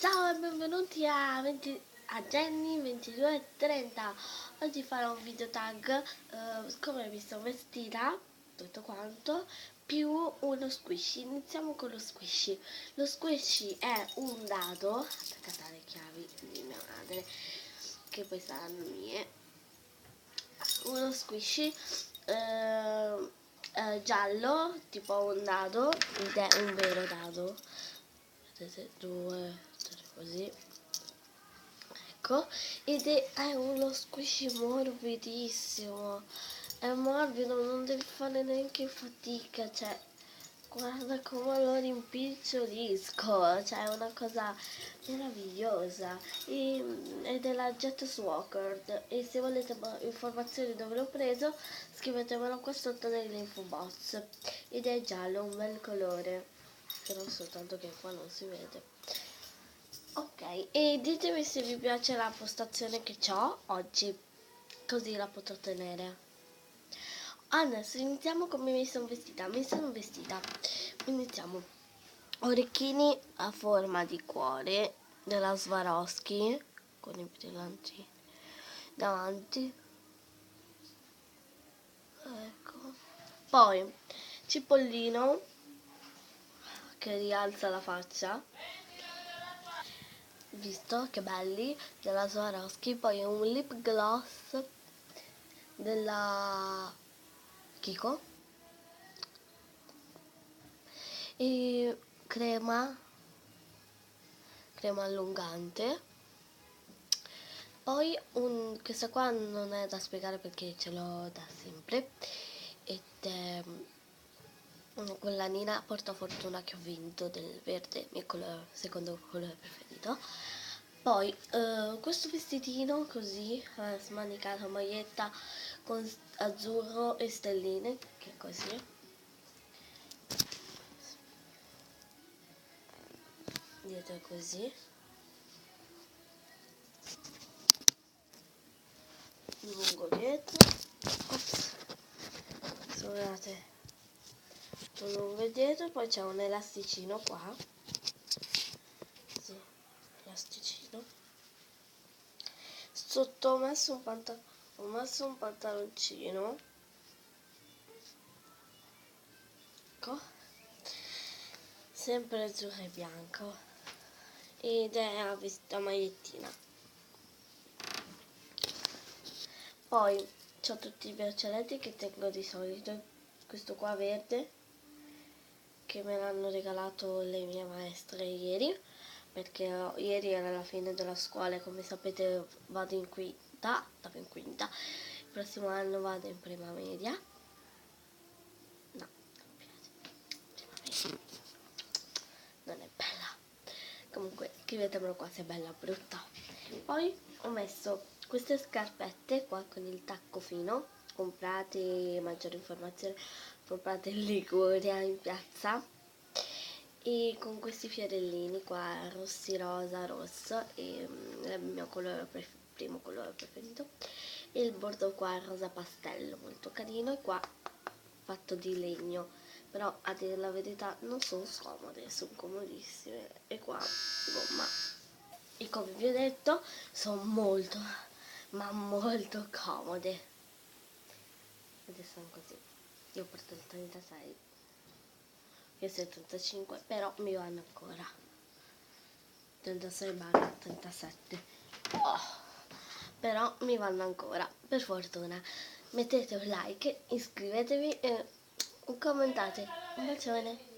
Ciao e benvenuti a Jenny 2230. Oggi farò un video tag come mi sono vestita, tutto quanto, più uno squishy. Iniziamo con lo squishy. Lo squishy è un dado attaccato alle chiavi di mia madre, che poi saranno mie. Uno squishy giallo, tipo un dado, ed è un vero dado. Vedete, 2, 3, così, ecco, ed è uno squishy morbidissimo, è morbido, non devi fare neanche fatica, cioè guarda come lo rimpicciolisco, cioè è una cosa meravigliosa. È della Jet Swalker, e se volete informazioni dove l'ho preso scrivetemelo qua sotto nell'info box, ed è giallo, un bel colore, però soltanto che qua non si vede. Ok, e ditemi se vi piace la postazione che ho oggi, così la potrò tenere. Adesso iniziamo come mi sono vestita. Iniziamo. Orecchini a forma di cuore della Swarovski con i brillanti davanti. Ecco. Poi cipollino che rialza la faccia. Visto che belli, della Swarovski. Poi un lip gloss della Kiko e crema allungante. Poi questa qua non è da spiegare perché ce l'ho da sempre, ed è quella Nina portafortuna che ho vinto, del verde, mio secondo colore preferito. Poi questo vestitino così, smanicato, maglietta con azzurro e stelline, che è così, dietro è così, lungo dietro, ops, scusate, lungo dietro, poi c'è un elasticino qua, sì, elasticino. Sotto ho messo un pantaloncino, ecco, sempre azzurro e bianco, ed è a magliettina. Poi ho tutti i braccialetti che tengo di solito, questo qua verde, che me l'hanno regalato le mie maestre ieri, perché ieri era la fine della scuola e come sapete stavo in quinta, il prossimo anno vado in prima media. No, non mi piace, prima media non è bella. Comunque scrivetemelo qua se è bella o brutta. Poi ho messo queste scarpette qua con il tacco fino, comprate maggiori informazioni, comprate in Liguria, in piazza, e con questi fiorellini qua, rossi, rosa, rosso, e è il mio primo colore preferito, e il bordo qua rosa pastello, molto carino, e qua fatto di legno, però a dire la verità non sono scomode, sono comodissime, e qua gomma. E come vi ho detto, sono molto, ma molto comode. Adesso sono così. Io porto il 36, questo è il 35, però mi vanno ancora. 36/37. Oh, però mi vanno ancora, per fortuna. Mettete un like, iscrivetevi e commentate. Un bacione.